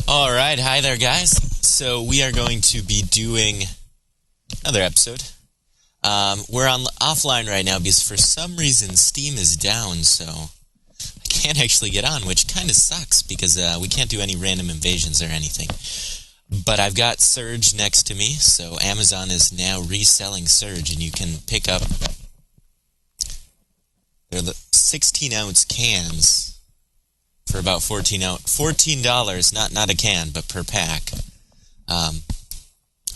Alright, hi there guys. So we are going to be doing another episode. We're offline right now because for some reason Steam is down, so I can't actually get on, which kind of sucks because we can't do any random invasions or anything. But I've got Surge next to me, so Amazon is now reselling Surge, and you can pick up they're the 16-ounce cans for about $14, not a can, but per pack. I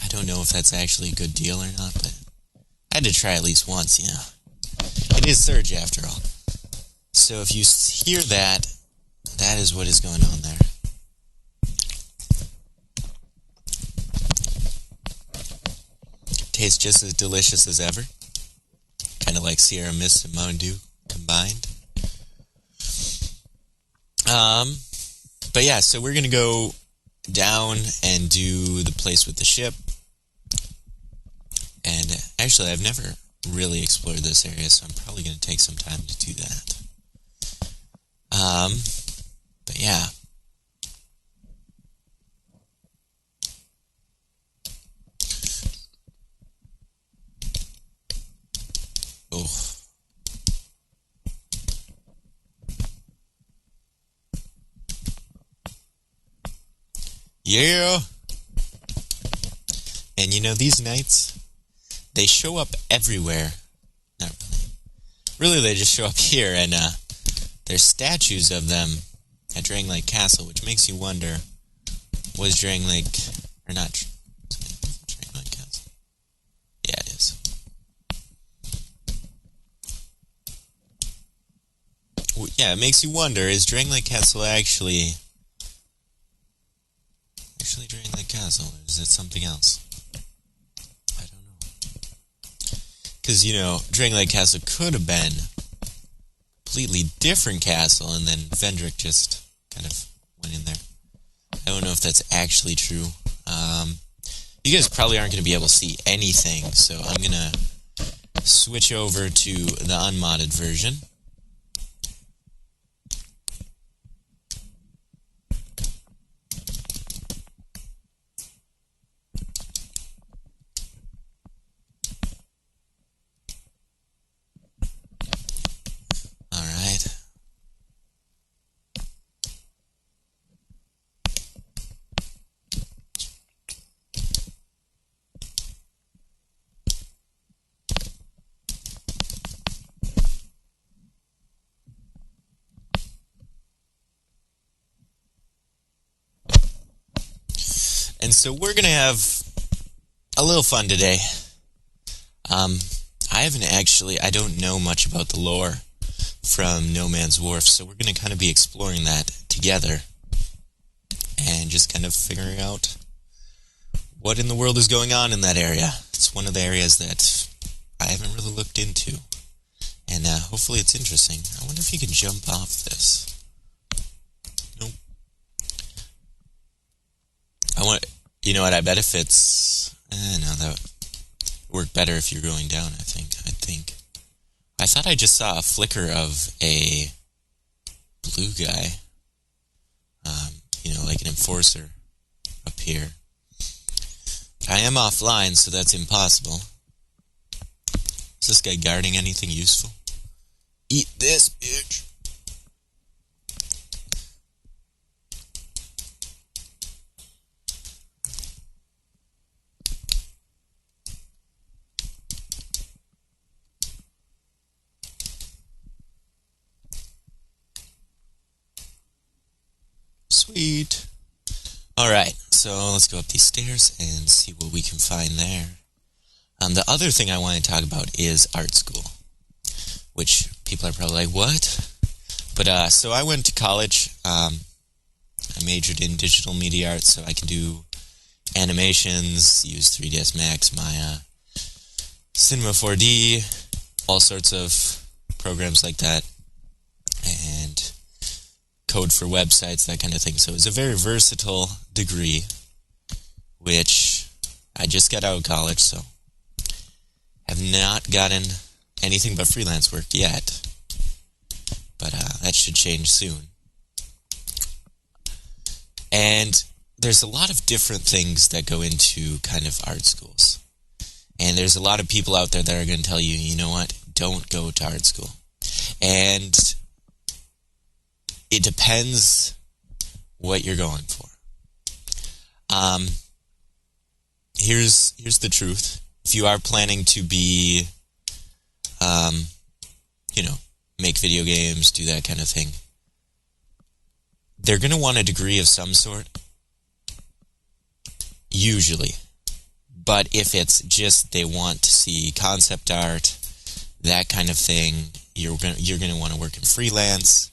don't know if that's actually a good deal or not, but I had to try at least once, you know. It is Surge after all. So if you hear that, that is what is going on there. Tastes just as delicious as ever. Kind of like Sierra Mist and Mountain Dew combined. But yeah, so we're going to go down and do the place with the ship. And actually, I've never really explored this area, so I'm probably going to take some time to do that. But yeah. Oh. Yeah! And you know, these knights, they show up everywhere. Not really. Really, they just show up here, and there's statues of them at Drang Lake Castle, which makes you wonder, was Drang Lake, or not, Drang Lake Castle? Yeah, it is. Yeah, it makes you wonder, is Drang Lake Castle actually Drang Lake Castle, or is it something else? I don't know. Because, you know, Drang Lake Castle could have been a completely different castle, and then Vendrick just kind of went in there. I don't know if that's actually true. You guys probably aren't going to be able to see anything, so I'm going to switch over to the unmodded version. And so we're going to have a little fun today. I don't know much about the lore from No Man's Wharf, so we're going to kind of be exploring that together and just kind of figuring out what in the world is going on in that area. It's one of the areas that I haven't really looked into, and hopefully it's interesting. I wonder if you can jump off this. Nope. You know what, I bet if it's... no, that would work better if you're going down, I think. I thought I just saw a flicker of a blue guy. You know, like an enforcer up here. I am offline, so that's impossible. Is this guy guarding anything useful? Eat this, bitch! Sweet. Alright, so let's go up these stairs and see what we can find there. The other thing I want to talk about is art school, which people are probably like, what? But, so I went to college. I majored in digital media arts, so I can do animations, use 3ds Max, Maya, Cinema 4D, all sorts of programs like that, and code for websites, that kind of thing. So it's a very versatile degree, which I just got out of college, so have not gotten anything but freelance work yet. But that should change soon. And there's a lot of different things that go into kind of art schools. And there's a lot of people out there that are going to tell you, you know what, don't go to art school. And it depends what you're going for. Here's the truth. If you are planning to be, make video games, do that kind of thing, they're going to want a degree of some sort, usually. But if it's just they want to see concept art, that kind of thing, you're going to want to work in freelance.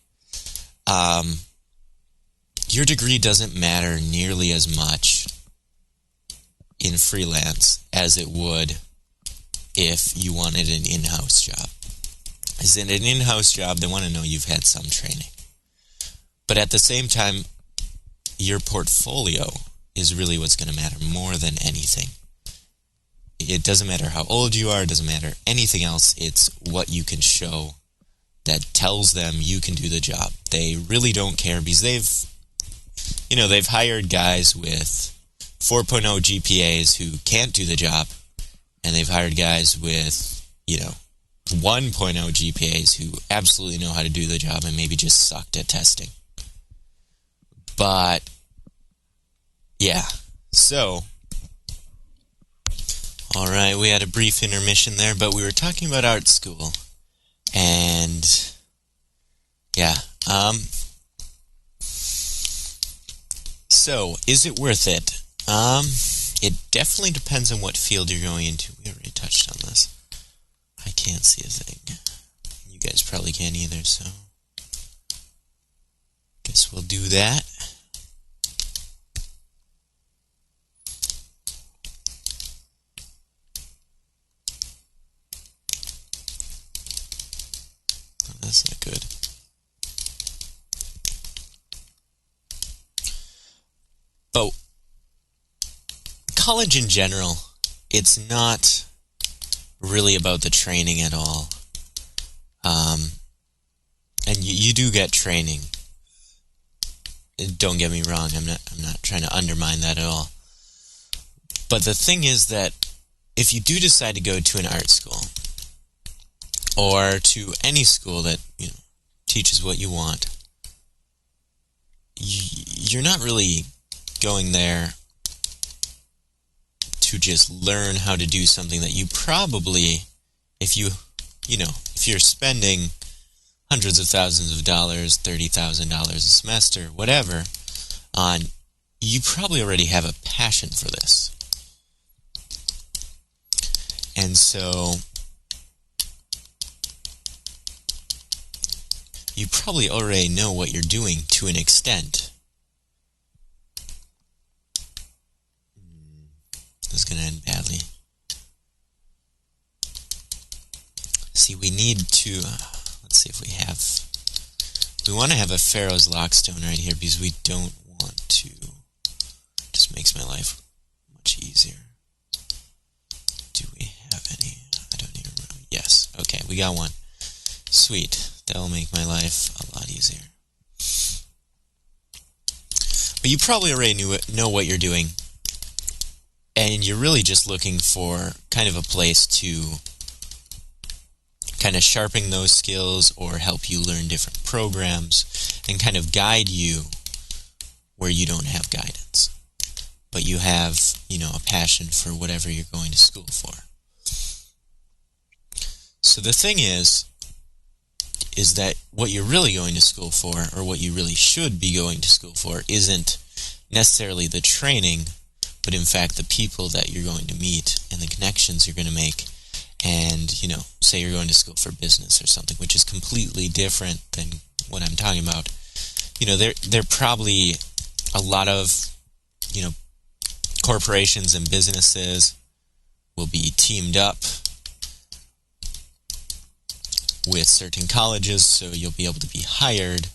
Your degree doesn't matter nearly as much in freelance as it would if you wanted an in-house job. As in an in-house job, they want to know you've had some training. But at the same time, your portfolio is really what's going to matter more than anything. It doesn't matter how old you are, it doesn't matter anything else, it's what you can show that tells them you can do the job. They really don't care because they've hired guys with 4.0 GPAs who can't do the job, and they've hired guys with, 1.0 GPAs who absolutely know how to do the job and maybe just sucked at testing. But, yeah. So, alright, we had a brief intermission there, but we were talking about art school. And, yeah. So, is it worth it? It definitely depends on what field you're going into. We already touched on this. I can't see a thing. You guys probably can't either, so guess we'll do that. Oh, that's not good. But college in general, it's not really about the training at all. And you do get training. Don't get me wrong, I'm not trying to undermine that at all. But the thing is that if you do decide to go to an art school, or to any school that teaches what you want, you're not really going there to just learn how to do something that you probably, if you're spending hundreds of thousands of dollars, $30,000 a semester, whatever, you probably already have a passion for this. And so you probably already know what you're doing to an extent. This is going to end badly. See, we need to, let's see if we want to have a Pharaoh's Lockstone right here because we don't want to, just makes my life much easier. Do we have any? I don't even remember. Yes, okay, we got one. Sweet, that'll make my life a lot easier. But you probably already know what you're doing. And you're really just looking for kind of a place to kind of sharpen those skills or help you learn different programs and kind of guide you where you don't have guidance. But you have, a passion for whatever you're going to school for. So the thing is that what you're really going to school for, or what you really should be going to school for, isn't necessarily the training, but in fact the people that you're going to meet and the connections you're going to make. And, say you're going to school for business or something, which is completely different than what I'm talking about. There probably a lot of, corporations and businesses will be teamed up with certain colleges, so you'll be able to be hired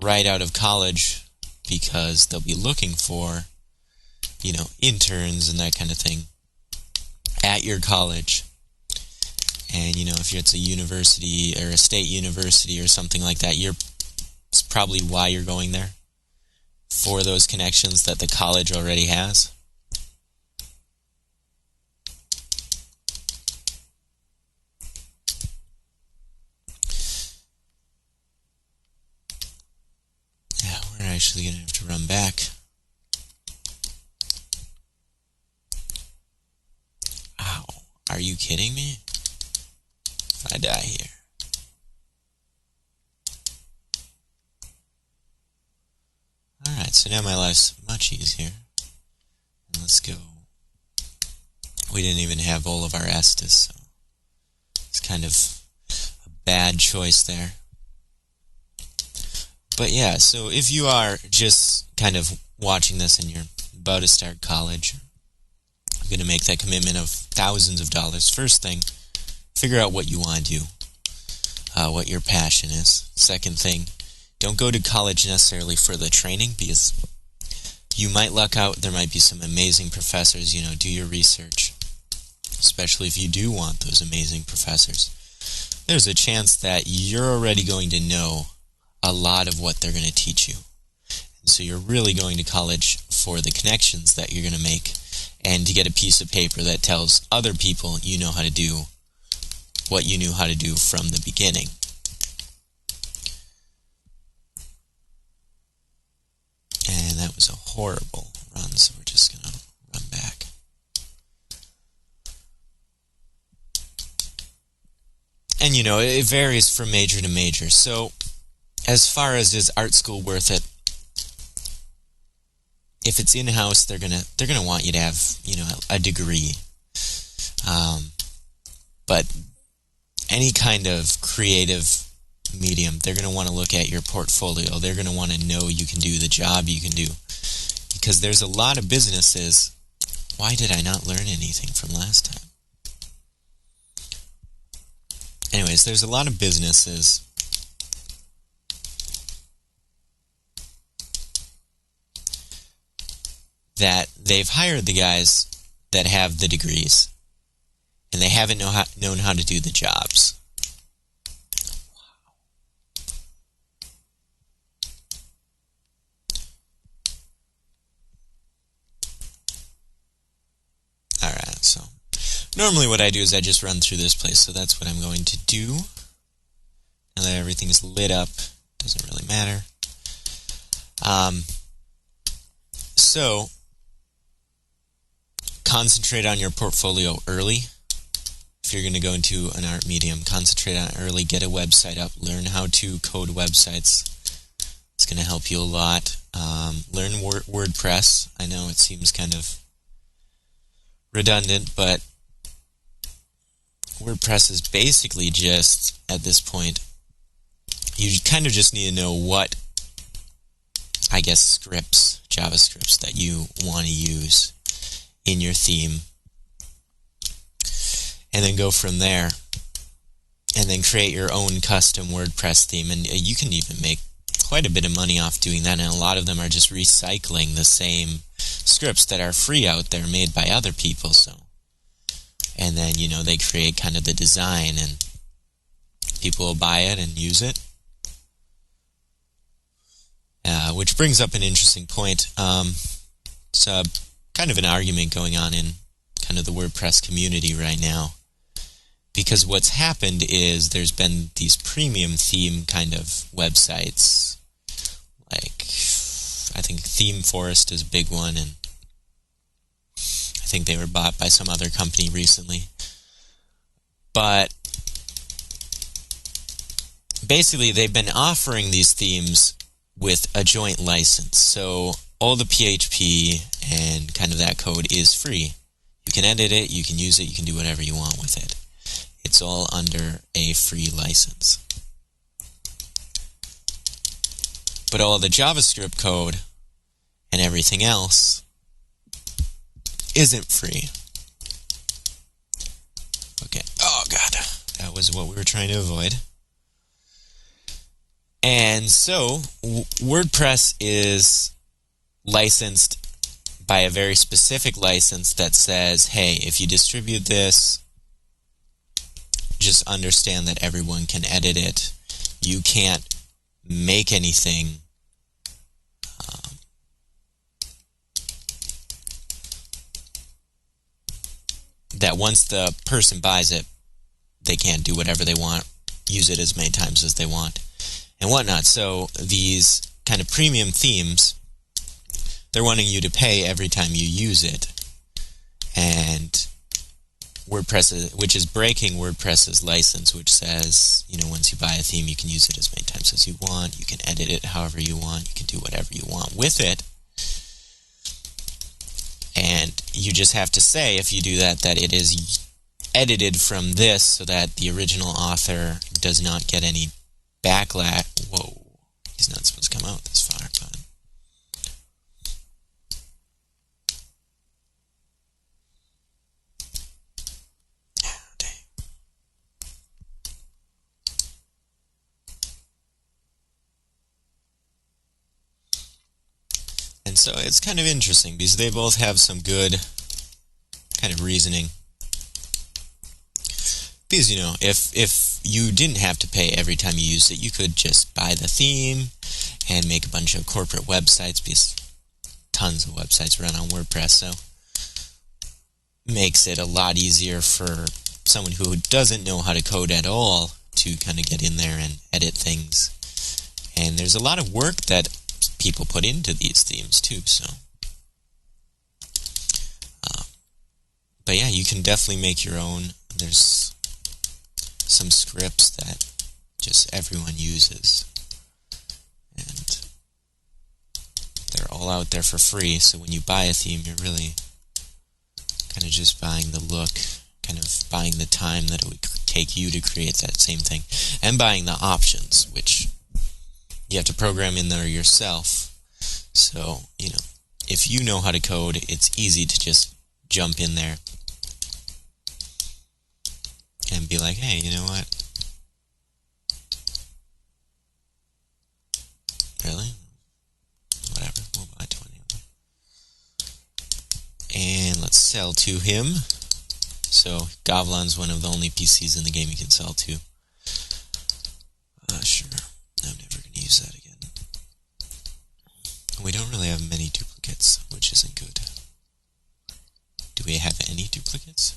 right out of college because they'll be looking for, interns and that kind of thing at your college. And, if it's a university or a state university or something like that, it's probably why you're going there, for those connections that the college already has. Yeah, we're actually going to have to run back. Ow, are you kidding me? If I die here. Alright, so now my life's much easier. And let's go. We didn't even have all of our Estes, so it's kind of a bad choice there. But yeah, so if you are just kind of watching this and you're about to start college, I'm going to make that commitment of thousands of dollars. First thing, figure out what you want to do, what your passion is. Second thing, don't go to college necessarily for the training, because you might luck out. There might be some amazing professors. Do your research, especially if you do want those amazing professors. There's a chance that you're already going to know a lot of what they're going to teach you. And so you're really going to college for the connections that you're going to make, and to get a piece of paper that tells other people you know how to do what you knew how to do from the beginning. And that was a horrible run, so we're just going to run back. And it varies from major to major. So as far as is art school worth it, if it's in-house, they're gonna want you to have a degree. But any kind of creative medium, they're going to want to look at your portfolio. They're going to want to know you can do the job you can do. Because there's a lot of businesses. Why did I not learn anything from last time? Anyways, there's a lot of businesses that they've hired the guys that have the degrees, and they haven't known how to do the jobs. Alright, so normally what I do is I just run through this place, so that's what I'm going to do. Now that everything's lit up, doesn't really matter. So concentrate on your portfolio early. If you're going to go into an art medium, concentrate on it early, get a website up, learn how to code websites. It's going to help you a lot. Learn WordPress. I know it seems kind of redundant, but WordPress is basically just, at this point, you kind of just need to know what, I guess, scripts, JavaScripts that you want to use in your theme, and then go from there, and then create your own custom WordPress theme. And you can even make quite a bit of money off doing that, and a lot of them are just recycling the same scripts that are free out there made by other people. And then they create kind of the design, and people will buy it and use it. Which brings up an interesting point. It's kind of an argument going on in kind of the WordPress community right now. Because what's happened is there's been these premium theme kind of websites. Like, I think Theme Forest is a big one, and I think they were bought by some other company recently. But basically, they've been offering these themes with a joint license. So all the PHP and kind of that code is free. You can edit it, you can use it, you can do whatever you want with it. It's all under a free license. But all the JavaScript code and everything else isn't free. Okay. Oh, God. That was what we were trying to avoid. And so, WordPress is licensed by a very specific license that says, hey, if you distribute this, just understand that everyone can edit it. You can't make anything that once the person buys it, they can't do whatever they want, use it as many times as they want, and whatnot. So these kind of premium themes, they're wanting you to pay every time you use it. And WordPress, which is breaking WordPress's license, which says, once you buy a theme, you can use it as many times as you want, you can edit it however you want, you can do whatever you want with it. And you just have to say, if you do that, that it is edited from this so that the original author does not get any backlash. Whoa, he's not supposed to come out this far, but... And so it's kind of interesting because they both have some good kind of reasoning. Because, if you didn't have to pay every time you used it, you could just buy the theme and make a bunch of corporate websites, because tons of websites run on WordPress, so makes it a lot easier for someone who doesn't know how to code at all to kind of get in there and edit things. And there's a lot of work that people put into these themes too, so but yeah, you can definitely make your own. There's some scripts that just everyone uses, and they're all out there for free, so when you buy a theme, you're really kind of just buying the look, kind of buying the time that it would take you to create that same thing, and buying the options, which you have to program in there yourself. So, if you know how to code, it's easy to just jump in there and be like, hey, you know what? Really? Whatever, we'll buy 20 of them. And let's sell to him. So, Govlon's one of the only PCs in the game you can sell to. Sure. I'm never going to use that again. We don't really have many duplicates, which isn't good. Do we have any duplicates?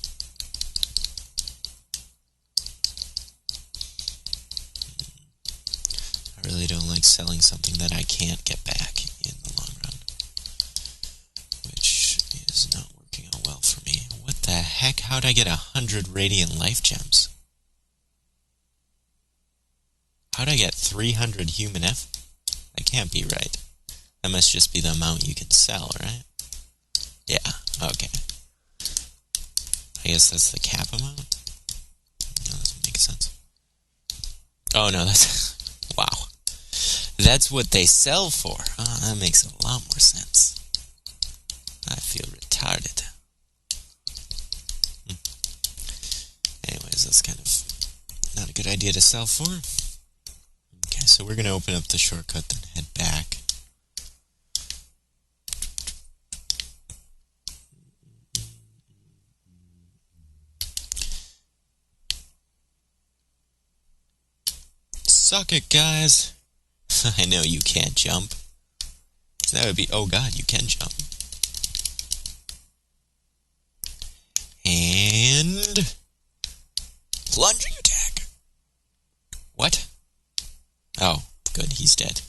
I really don't like selling something that I can't get back in the long run, which is not working out well for me. What the heck? How'd I get 100 Radiant Life Gems? How'd I get 300 Human F? That can't be right. That must just be the amount you can sell, right? Yeah, okay. I guess that's the cap amount? No, that doesn't make sense. Oh no, that's... wow. That's what they sell for. Oh, that makes a lot more sense. I feel retarded. Anyways, that's kind of not a good idea to sell for. Okay, so we're going to open up the shortcut, then head back. Suck it, guys. I know you can't jump. So that would be, oh god, you can jump. And... plunging attack. What? Oh, good, he's dead.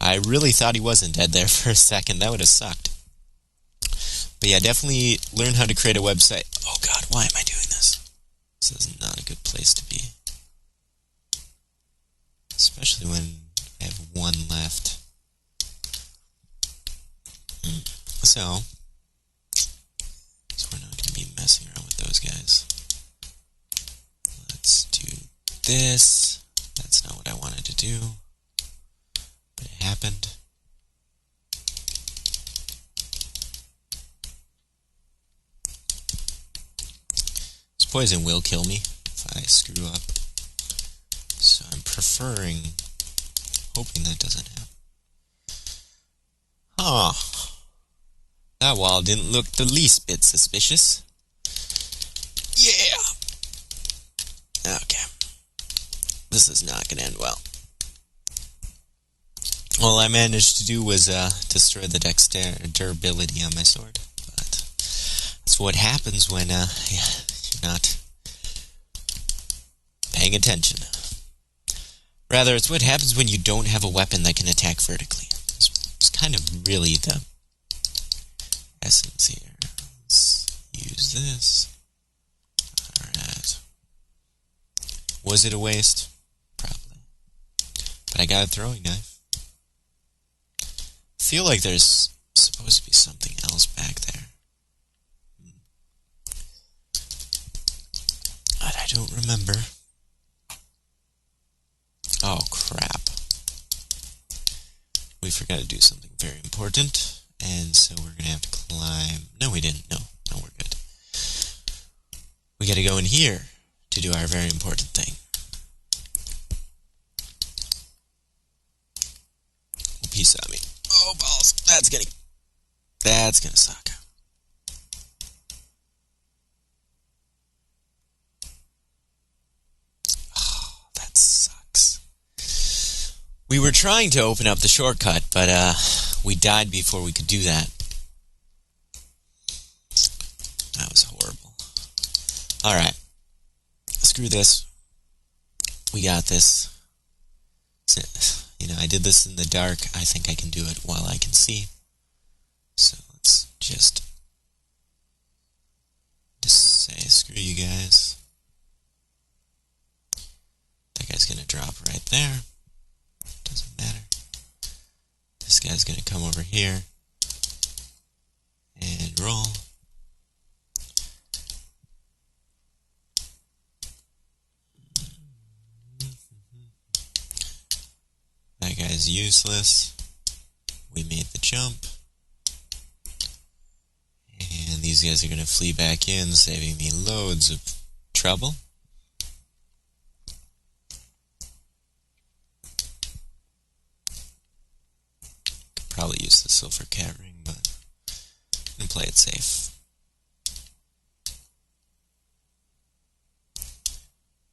I really thought he wasn't dead there for a second. That would have sucked. But yeah, definitely learn how to create a website. Oh god, why am I doing this? This is not a good place to be. Especially when I have one left. So we're not going to be messing around with those guys. Let's do this. That's not what I wanted to do, but it happened. This poison will kill me if I screw up. So I'm hoping that doesn't happen. Huh. That wall didn't look the least bit suspicious. Yeah! Okay. This is not going to end well. All I managed to do was destroy the durability on my sword. But That's what happens when you're not paying attention. Rather, it's what happens when you don't have a weapon that can attack vertically. It's kind of really the essence here. Let's use this. Alright. Was it a waste? Probably. But I got a throwing knife. I feel like there's supposed to be something else back there. But I don't remember. Oh, crap. We forgot to do something very important. And so we're going to have to climb. No, we didn't. No, we're good. We got to go in here to do our very important thing. Oh, peace out me. Oh, balls. That's gonna suck. Oh, that sucks. We were trying to open up the shortcut, but we died before we could do that. That was horrible. Alright. Screw this. We got this. You know, I did this in the dark. I think I can do it while I can see. So let's just say screw you guys. That guy's gonna drop right there. Doesn't matter. This guy's gonna come over here and roll. That guy's useless. We made the jump. And these guys are going to flee back in, saving me loads of trouble. Could probably use the silver cat ring, but I'm going to play it safe.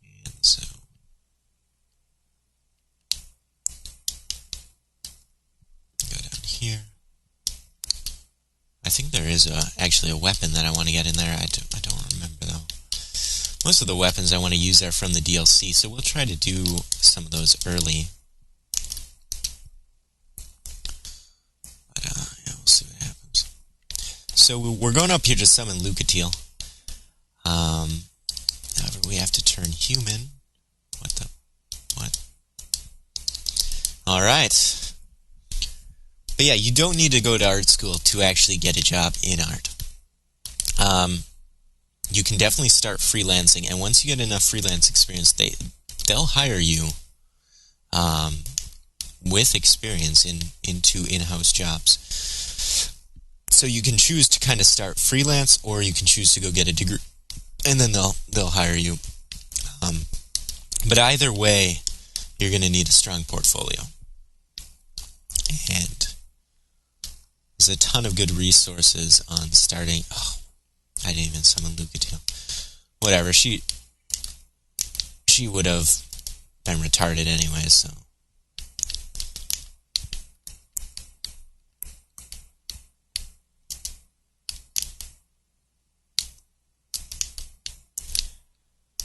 And so go down here. I think there is actually a weapon that I want to get in there. I don't remember though. Most of the weapons I want to use are from the DLC, so we'll try to do some of those early. But yeah, we'll see what happens. So we're going up here to summon Lucatiel. However, we have to turn human. What? Alright. But yeah, you don't need to go to art school to actually get a job in art. You can definitely start freelancing, and once you get enough freelance experience, they'll hire you with experience into in-house jobs. So you can choose to kind of start freelance, or you can choose to go get a degree, and then they'll hire you. But either way, you're going to need a strong portfolio. And there's a ton of good resources on starting. Oh, I didn't even summon Lucatiel. Whatever, she would have been retarded anyway, so.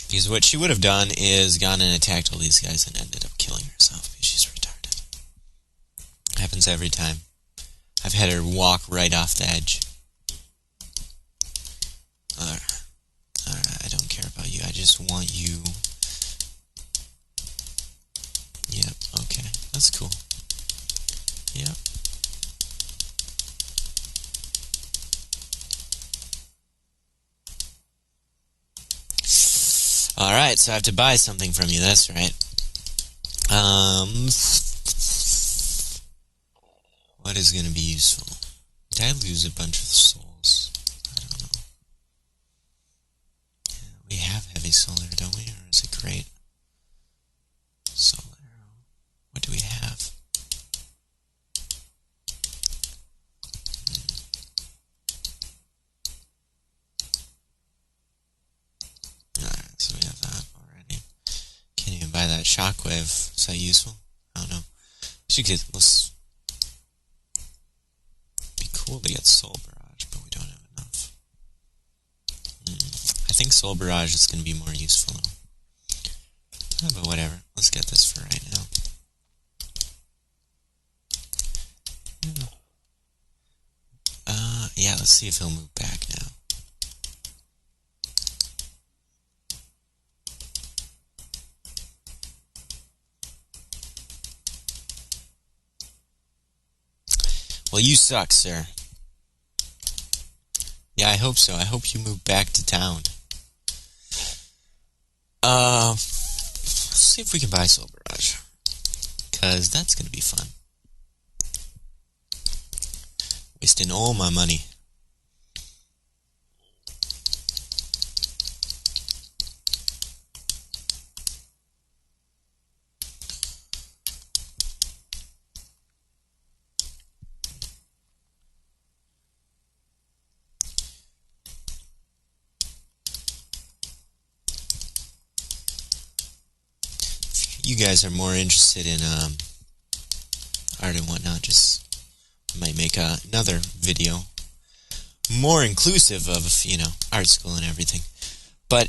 Because what she would have done is gone and attacked all these guys and ended up killing herself because she's retarded. Happens every time. I've had her walk right off the edge. Alright, I don't care about you. I just want you. Yep, okay. That's cool. Yep. Alright, so I have to buy something from you, that's right. What is going to be useful? Did I lose a bunch of souls? I don't know. Yeah, we have heavy soul arrow, don't we? Or is it great? Soul arrow. What do we have? Alright, so we have that already. Can't even buy that shockwave. Is that useful? I don't know. Let's be cool to get soul barrage, but we don't have enough. think Soul Barrage is going to be more useful, though. But whatever. Let's get this for right now. Yeah, let's see if he'll move back now. Well, you suck, sir. Yeah, I hope so. I hope you move back to town. Let's see if we can buy Soul Barrage. Because that's going to be fun. Wasting all my money. You guys are more interested in art and whatnot, just might make another video more inclusive of, art school and everything. But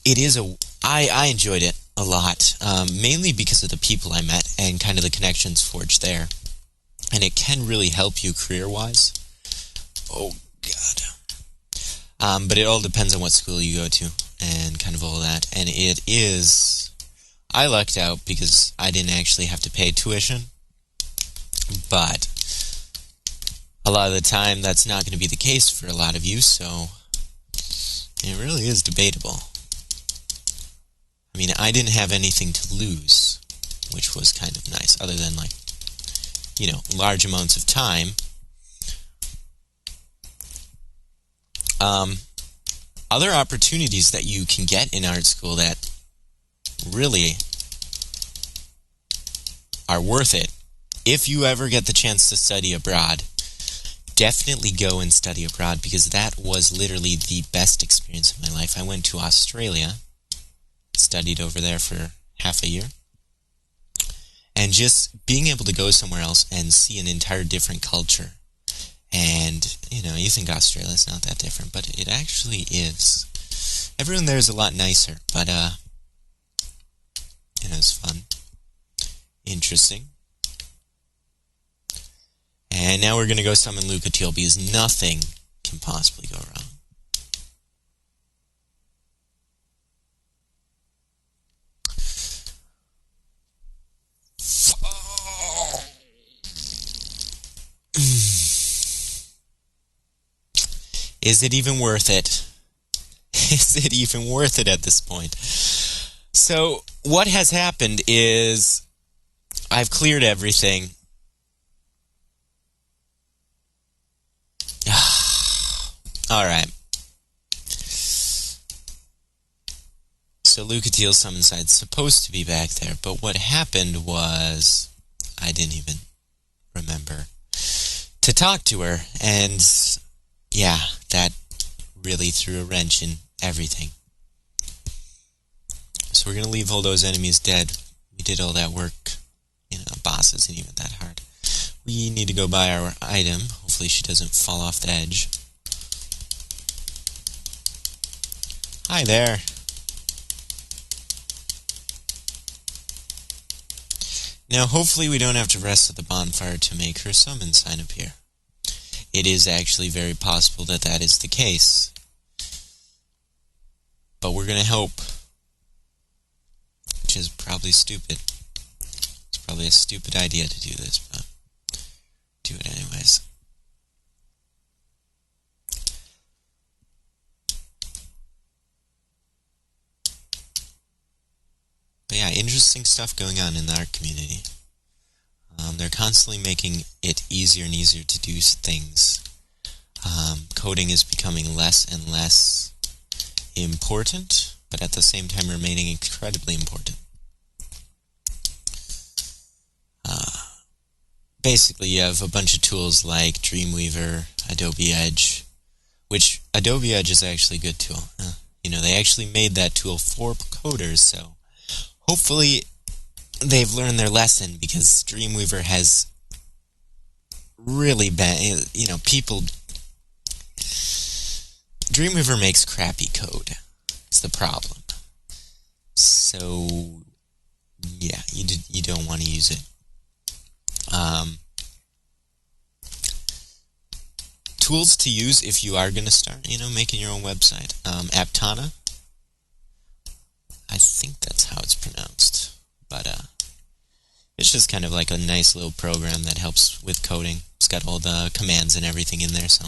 it is I enjoyed it a lot, mainly because of the people I met and kind of the connections forged there. And it can really help you career-wise. Oh, God. But it all depends on what school you go to and kind of all that. And it is... I lucked out because I didn't actually have to pay tuition, but a lot of the time that's not going to be the case for a lot of you, so it really is debatable. I mean, I didn't have anything to lose, which was kind of nice, other than, large amounts of time. Other opportunities that you can get in art school that really are worth it. If you ever get the chance to study abroad, definitely go and study abroad, because that was literally the best experience of my life. I went to Australia, studied over there for half a year, and just being able to go somewhere else and see an entire different culture. And, you think Australia's not that different, but it actually is. Everyone there is a lot nicer, but, it's fun. Interesting. And now we're going to go summon Lucatiel, because nothing can possibly go wrong. Is it even worth it? Is it even worth it at this point? So, what has happened is I've cleared everything. Alright. So Lucatiel's summon side's supposed to be back there, but what happened was I didn't even remember to talk to her, and yeah, that really threw a wrench in everything. So we're going to leave all those enemies dead. We did all that work. Boss isn't even that hard. We need to go buy our item. Hopefully she doesn't fall off the edge. Hi there. Now hopefully we don't have to rest at the bonfire to make her summon sign appear. It is actually very possible that that is the case. But we're going to hope. Which is probably stupid. It's probably a stupid idea to do this, but do it anyways. But yeah, interesting stuff going on in the art community. They're constantly making it easier and easier to do things. Coding is becoming less and less important, but at the same time remaining incredibly important. Basically, you have a bunch of tools like Dreamweaver, Adobe Edge, which Adobe Edge is actually a good tool. They actually made that tool for coders, so hopefully they've learned their lesson, because Dreamweaver has really been, people Dreamweaver makes crappy code. It's the problem. So, yeah, you don't want to use it. Tools to use if you are going to start, making your own website. Aptana. I think that's how it's pronounced. But it's just kind of like a nice little program that helps with coding. It's got all the commands and everything in there, so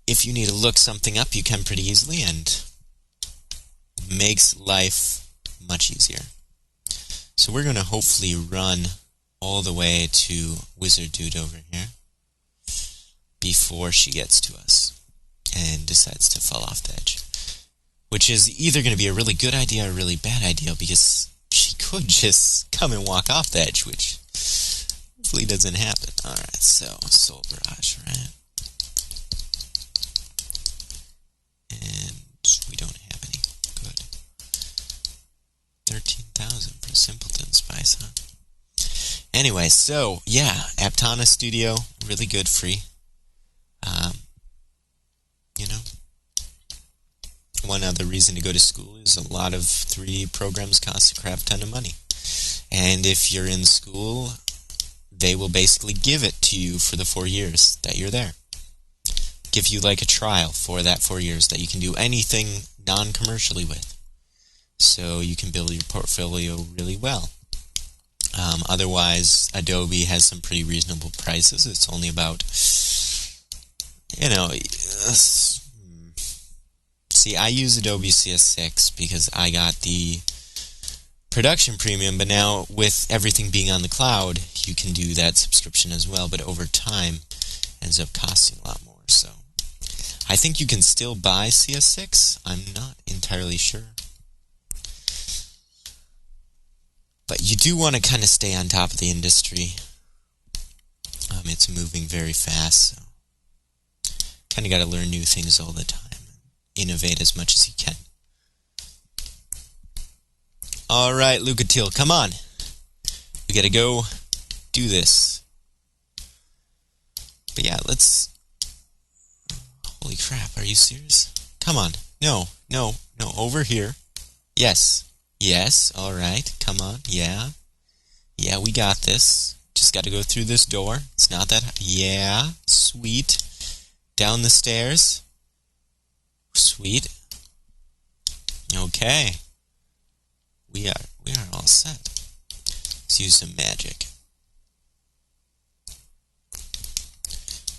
if you need to look something up, you can pretty easily, and makes life much easier. So we're going to hopefully run all the way to Wizard Dude over here before she gets to us and decides to fall off the edge. Which is either going to be a really good idea or a really bad idea, because she could just come and walk off the edge, which hopefully doesn't happen. Alright, so Soul Barrage, right? And we don't have any. Good. 13,000 for Simpleton Spice, huh? Anyway, so, yeah, Aptana Studio, really good, free. One other reason to go to school is a lot of 3D programs cost a crap ton of money. And if you're in school, they will basically give it to you for the 4 years that you're there. Give you like a trial for that 4 years that you can do anything non-commercially with. So you can build your portfolio really well. Otherwise, Adobe has some pretty reasonable prices. It's only about, see, I use Adobe CS6 because I got the production premium, but now with everything being on the cloud, you can do that subscription as well, but over time, it ends up costing a lot more. So I think you can still buy CS6. I'm not entirely sure. But you do want to kind of stay on top of the industry. It's moving very fast, so kind of got to learn new things all the time. Innovate as much as you can. Alright, Lucatiel, come on. We gotta go do this. But yeah, let's... Holy crap, are you serious? Come on. No, over here. Yes, alright, come on, yeah. Yeah, we got this. Just gotta go through this door. It's not that... Yeah, sweet. Down the stairs. Sweet. Okay. We are all set. Let's use some magic.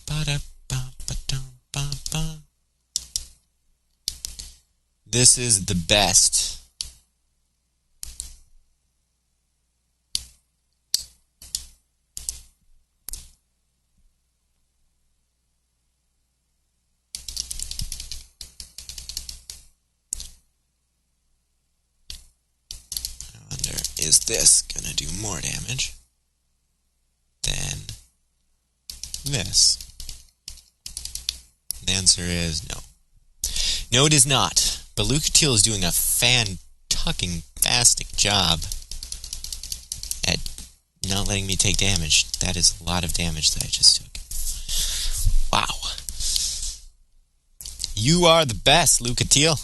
Ba-da-ba-ba-dum-ba-ba. This is the best. Is this gonna do more damage than this? The answer is no. No, it is not. But Lucatiel is doing a fantastic job at not letting me take damage. That is a lot of damage that I just took. Wow. You are the best, Lucatiel.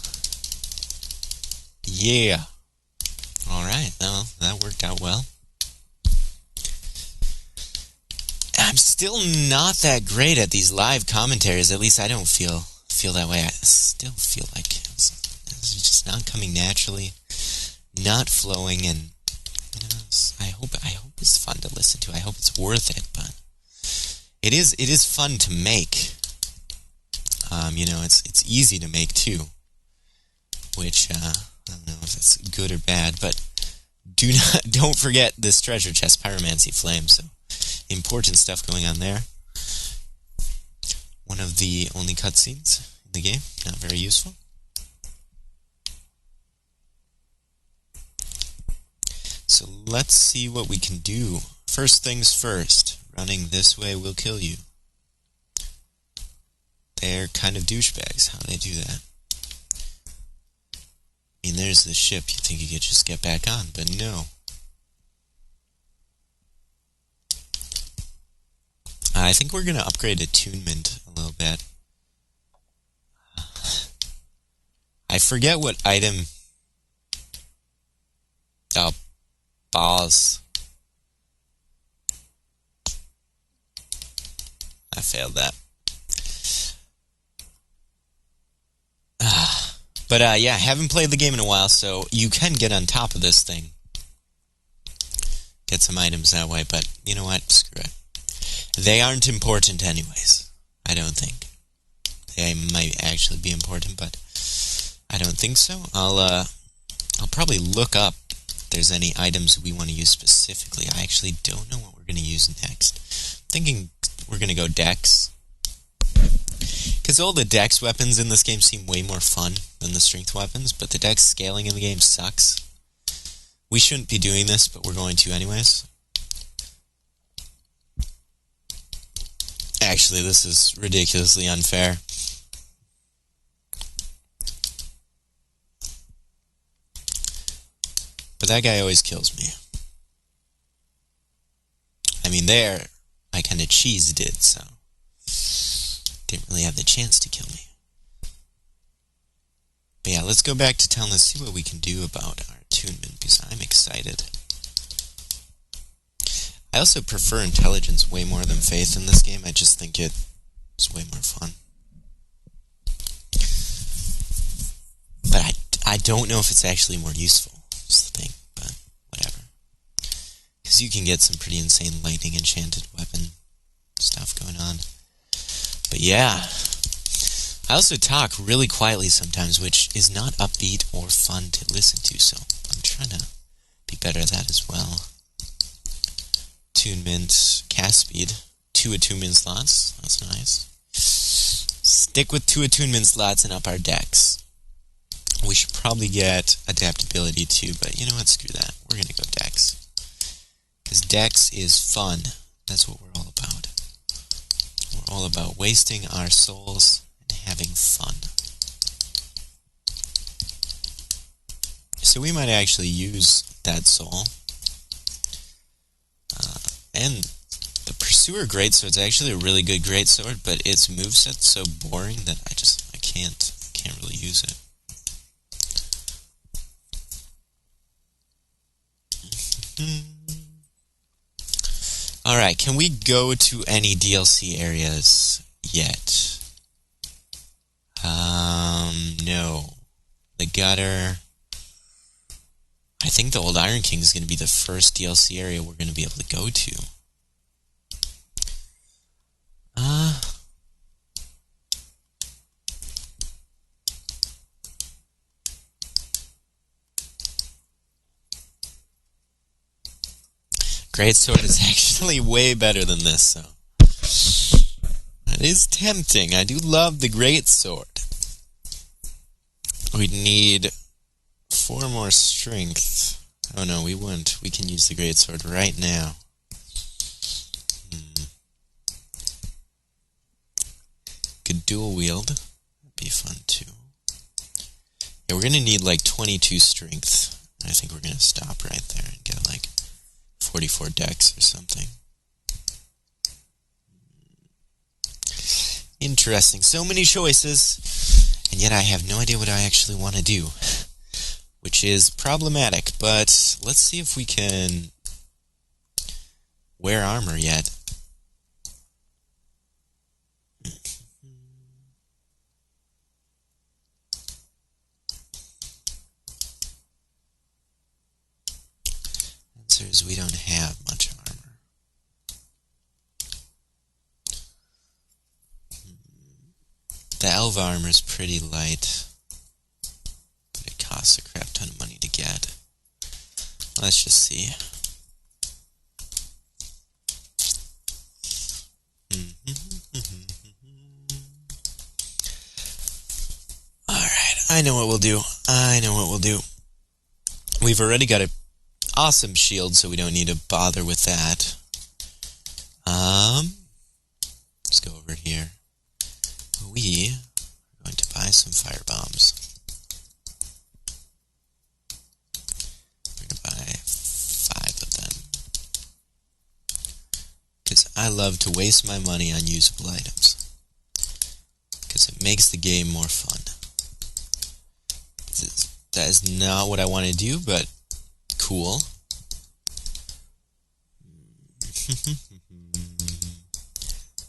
Yeah. Alright, well, that worked out well. I'm still not that great at these live commentaries. At least I don't feel that way. I still feel like it's just not coming naturally, not flowing, and I hope it's fun to listen to. I hope it's worth it, but it is fun to make. It's easy to make too, which I don't know if that's good or bad, but don't forget this treasure chest, Pyromancy Flame. So important stuff going on there. One of the only cutscenes in the game, not very useful. So let's see what we can do. First things first, running this way will kill you. They're kind of douchebags. How do they do that? I mean, there's the ship. You'd think you could just get back on, but no. I think we're going to upgrade attunement a little bit. I forget what item... Oh, balls. I failed that. But yeah, haven't played the game in a while, so you can get on top of this thing. Get some items that way, but you know what? Screw it. They aren't important anyways. I don't think. They might actually be important, but I don't think so. I'll probably look up if there's any items we want to use specifically. I actually don't know what we're going to use next. I'm thinking we're going to go Dex. Because all the Dex weapons in this game seem way more fun than the strength weapons, but the Dex scaling in the game sucks. We shouldn't be doing this, but we're going to anyways. Actually, this is ridiculously unfair. But that guy always kills me. I mean, there, I kind of cheesed it, so... didn't really have the chance to kill me. But yeah, let's go back to town. Let's see what we can do about our attunement, because I'm excited. I also prefer intelligence way more than faith in this game. I just think it's way more fun. But I don't know if it's actually more useful. That's the thing, but whatever. Because you can get some pretty insane lightning enchanted weapon stuff going on. But yeah, I also talk really quietly sometimes, which is not upbeat or fun to listen to, so I'm trying to be better at that as well. Attunement, cast speed, 2 attunement slots, that's nice. Stick with 2 attunement slots and up our Dex. We should probably get adaptability too, but you know what, screw that. We're gonna go Dex. Because Dex is fun, that's what we're all about. We're all about wasting our souls and having fun. So we might actually use that soul. And the Pursuer Greatsword's actually a really good greatsword, but its moveset's so boring that I can't really use it. Alright, can we go to any DLC areas yet? No. The Gutter... I think the Old Iron King is going to be the first DLC area we're going to be able to go to. Greatsword is actually way better than this, so... That is tempting. I do love the Greatsword. We'd need 4 more strength. Oh no, we wouldn't. We can use the Greatsword right now. Could dual wield. That'd be fun too. Yeah, we're gonna need like 22 strength. I think we're gonna stop right there and get like 44 Dex or something. Interesting. So many choices, and yet I have no idea what I actually want to do. Which is problematic, but let's see if we can wear armor yet. Answer is we don't have much armor. The Elva armor is pretty light. Costs a crap ton of money to get. Let's just see. Alright, I know what we'll do. We've already got an awesome shield, so we don't need to bother with that. Let's go over here. We are going to buy some fire bombs. I love to waste my money on usable items because it makes the game more fun. That is not what I want to do, but cool.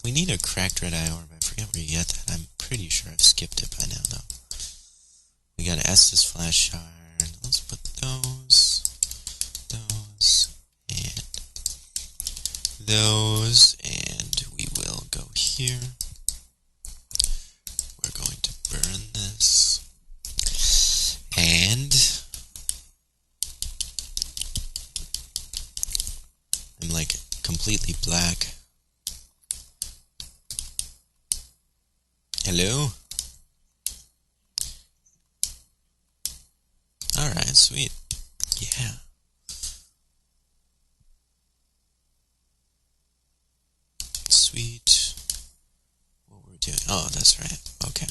We need a cracked red eye orb. I forget where you get that. I'm pretty sure I've skipped it by now, though. We got Estus Flash Shard. Let's put those, and we will go here. We're going to burn this. And I'm like completely black. Hello? Alright, sweet. Yeah. Sweet. What were we doing? Oh, that's right. Okay.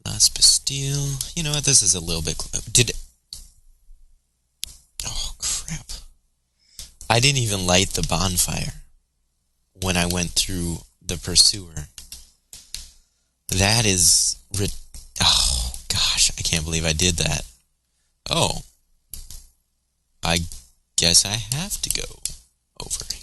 Last Bastille. You know what? This is a little bit... Oh, crap. I didn't even light the bonfire when I went through the Pursuer. That is... Oh, gosh. I can't believe I did that. Oh. I guess I have to go over here.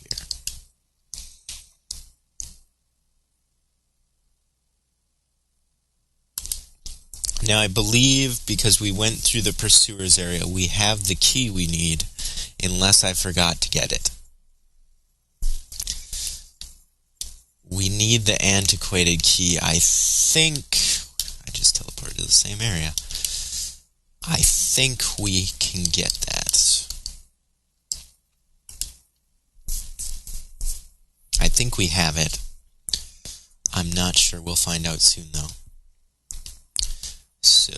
Now, I believe because we went through the Pursuer's area, we have the key we need, unless I forgot to get it. We need the antiquated key. I think... I just teleported to the same area. I think we can get that. I think we have it. I'm not sure. We'll find out soon, though. So...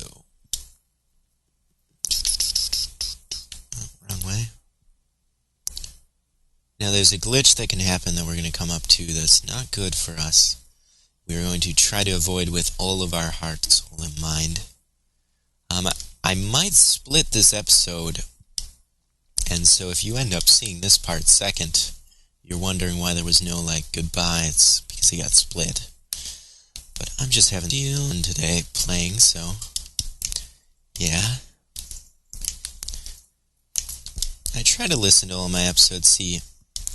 Oh, wrong way. Now, there's a glitch that can happen that we're going to come up to that's not good for us. We're going to try to avoid with all of our heart, soul, and mind. I might split this episode, and so if you end up seeing this part second, you're wondering why there was no, like, goodbye. It's because it got split. But I'm just having fun today playing, so yeah. I try to listen to all my episodes, see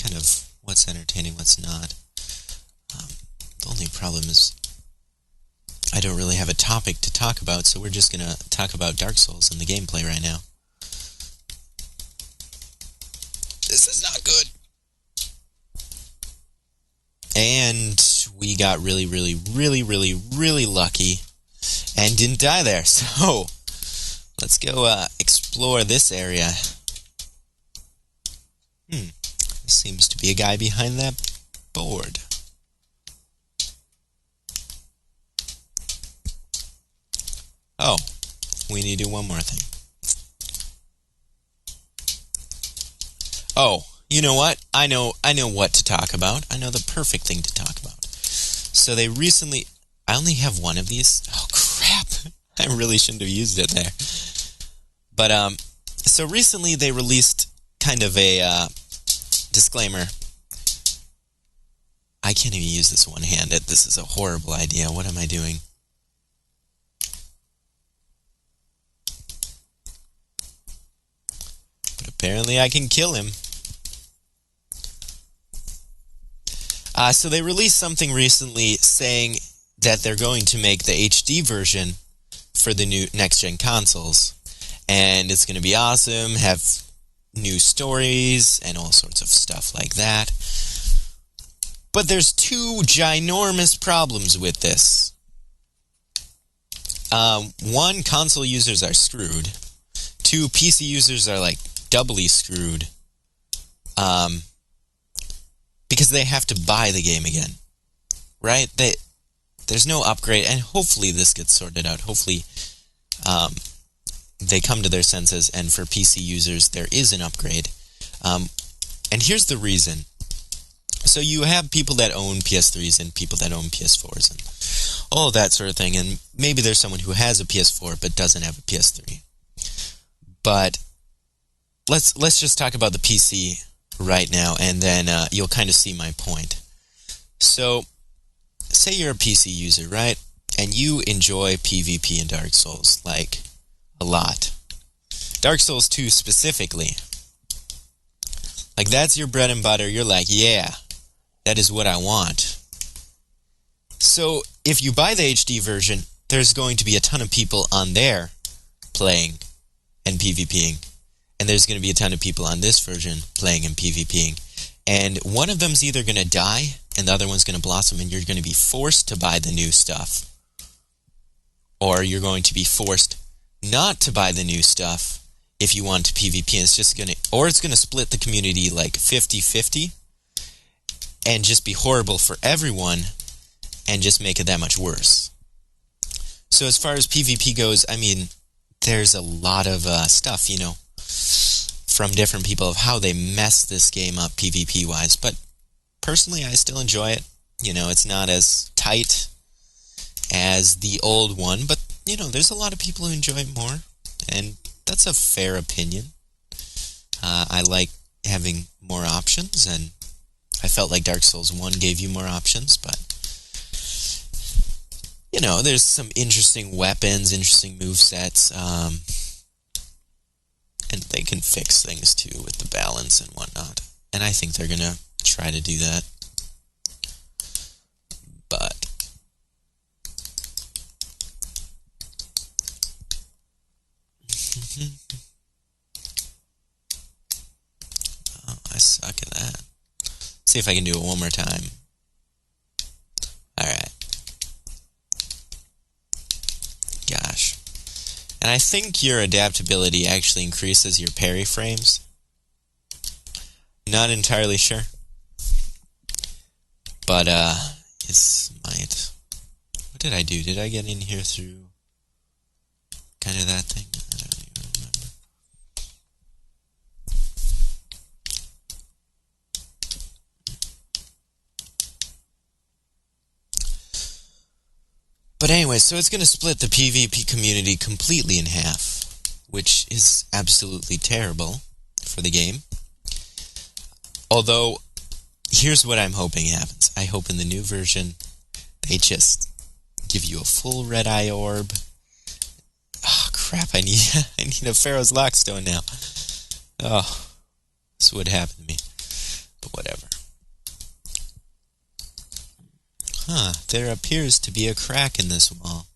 kind of what's entertaining, what's not. The only problem is I don't really have a topic to talk about, so we're just going to talk about Dark Souls and the gameplay right now. This is not good. And we got really, really, really, really, really lucky and didn't die there. So let's go explore this area. There seems to be a guy behind that board. Oh, we need to do one more thing. Oh, you know what? I know what to talk about. I know the perfect thing to talk about. So they recently... I only have one of these. Oh, crap. I really shouldn't have used it there. But, so recently they released kind of a, disclaimer. I can't even use this one-handed. This is a horrible idea. What am I doing? But apparently I can kill him. So they released something recently saying that they're going to make the HD version for the new next-gen consoles. And it's going to be awesome, have new stories, and all sorts of stuff like that. But there's two ginormous problems with this. One, console users are screwed. Two, PC users are, like, doubly screwed. Because they have to buy the game again. Right? There's no upgrade, and hopefully this gets sorted out. Hopefully, they come to their senses, and for PC users, there is an upgrade. And here's the reason. So you have people that own PS3s and people that own PS4s and all of that sort of thing, and maybe there's someone who has a PS4 but doesn't have a PS3. But let's just talk about the PC right now, and then you'll kind of see my point. So, say you're a PC user, right? And you enjoy PvP in Dark Souls, like a lot. Dark Souls 2 specifically. Like, that's your bread and butter. You're like, yeah, that is what I want. So, if you buy the HD version, there's going to be a ton of people on there playing and PvPing. And there's going to be a ton of people on this version playing and PvPing. And one of them's either going to die, and the other one's going to blossom, and you're going to be forced to buy the new stuff. Or you're going to be forced not to buy the new stuff if you want to PvP. And it's just going to, or it's going to split the community like 50-50 and just be horrible for everyone and just make it that much worse. So as far as PvP goes, I mean, there's a lot of stuff, you know, from different people of how they mess this game up PvP-wise. But personally, I still enjoy it. You know, it's not as tight as the old one, but, you know, there's a lot of people who enjoy it more, and that's a fair opinion. I like having more options, and I felt like Dark Souls 1 gave you more options, but, you know, there's some interesting weapons, interesting movesets, and they can fix things too with the balance and whatnot. And I think they're gonna try to do that. But oh, I suck at that. Let's see if I can do it one more time. Alright. Gosh. And I think your adaptability actually increases your parry frames. Not entirely sure. But, it might. What did I do? Did I get in here through kind of that thing? I don't even remember. But anyway, so it's going to split the PvP community completely in half, which is absolutely terrible for the game. Although, here's what I'm hoping happens. I hope in the new version, they just give you a full red eye orb. Oh, crap, I need a Pharaoh's Lockstone now. Oh, this would happen to me. But whatever. Huh, there appears to be a crack in this wall.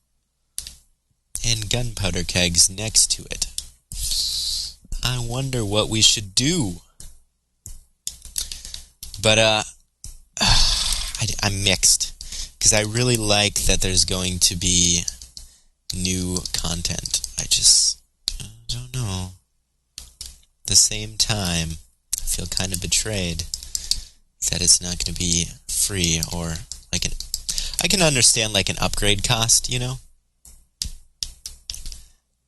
And gunpowder kegs next to it. I wonder what we should do. But, I'm mixed. Because I really like that there's going to be new content. I don't know. At the same time, I feel kind of betrayed that it's not going to be free or like an... I can understand like an upgrade cost, you know?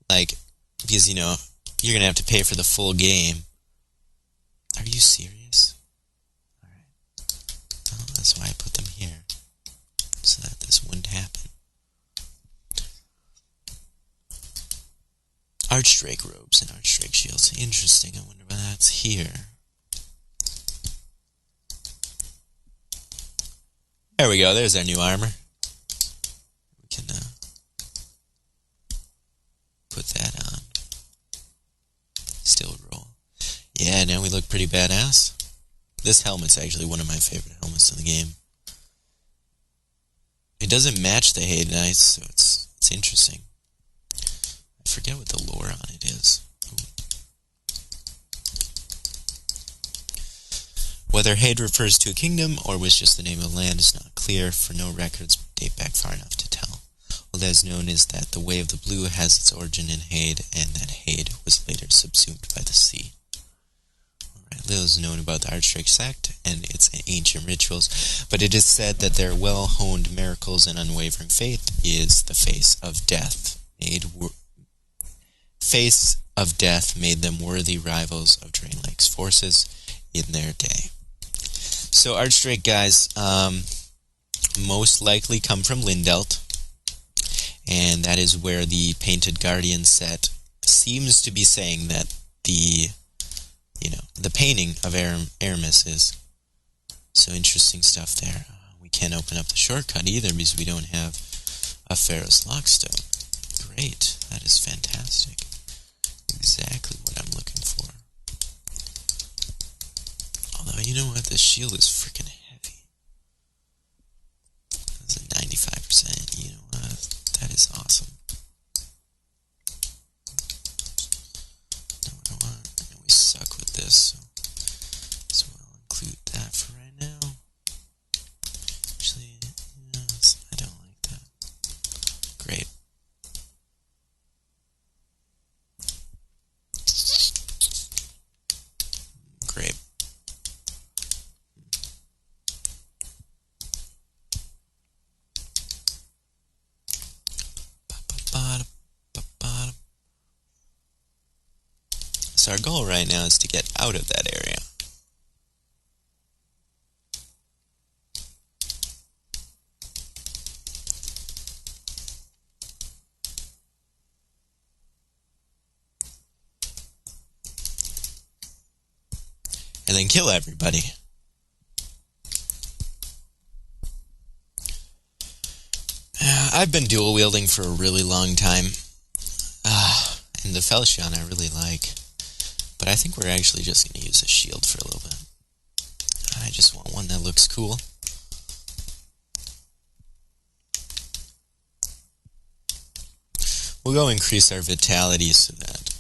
Like, because, you know, you're going to have to pay for the full game. Are you serious? Alright. Well, that's why I put them here. So that this wouldn't happen. Archdrake robes and Archdrake shields. Interesting. I wonder why that's here. There we go. There's our new armor. We can put that on. Still roll. Yeah, now we look pretty badass. This helmet's actually one of my favorite helmets in the game. It doesn't match the Haid Knights, so it's interesting. I forget what the lore on it is. Ooh. Whether Haid refers to a kingdom or was just the name of the land is not clear, for no records date back far enough to tell. All that is known is that the Way of the Blue has its origin in Haid, and that Haid was later subsumed by the sea. Little is known about the Archdrake sect and its ancient rituals, but it is said that their well-honed miracles and unwavering faith is the face of death. Face of death made them worthy rivals of Draenlake's forces in their day. So Archdrake guys most likely come from Lindelt, and that is where the Painted Guardian set seems to be saying that the painting of Aramis is. So interesting stuff there. We can't open up the shortcut either because we don't have a Pharaoh's Lockstone. Great. That is fantastic. Exactly what I'm looking for. Although, you know what? This shield is freaking heavy. That's a 95%. You know what? That is awesome. No, I don't want. I know we suck with this, so I'll include that for right now. Actually, yes, I don't like that. Great. Great. So our goal right now is to get out of that area. And then kill everybody. I've been dual wielding for a really long time. And the Falchion I really like. But I think we're actually just going to use a shield for a little bit. I just want one that looks cool. We'll go increase our vitality so that...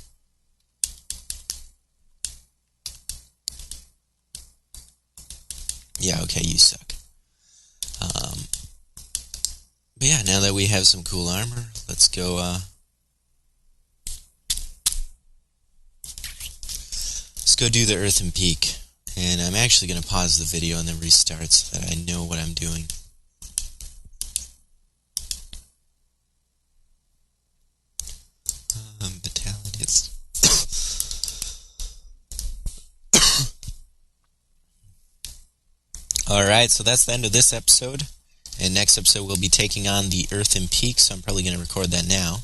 Yeah, okay, you suck. But yeah, now that we have some cool armor, let's go, let's go do the Earthen Peak. And I'm actually going to pause the video and then restart so that I know what I'm doing. Battalions. Alright, so that's the end of this episode. And next episode we'll be taking on the Earthen Peak, so I'm probably going to record that now.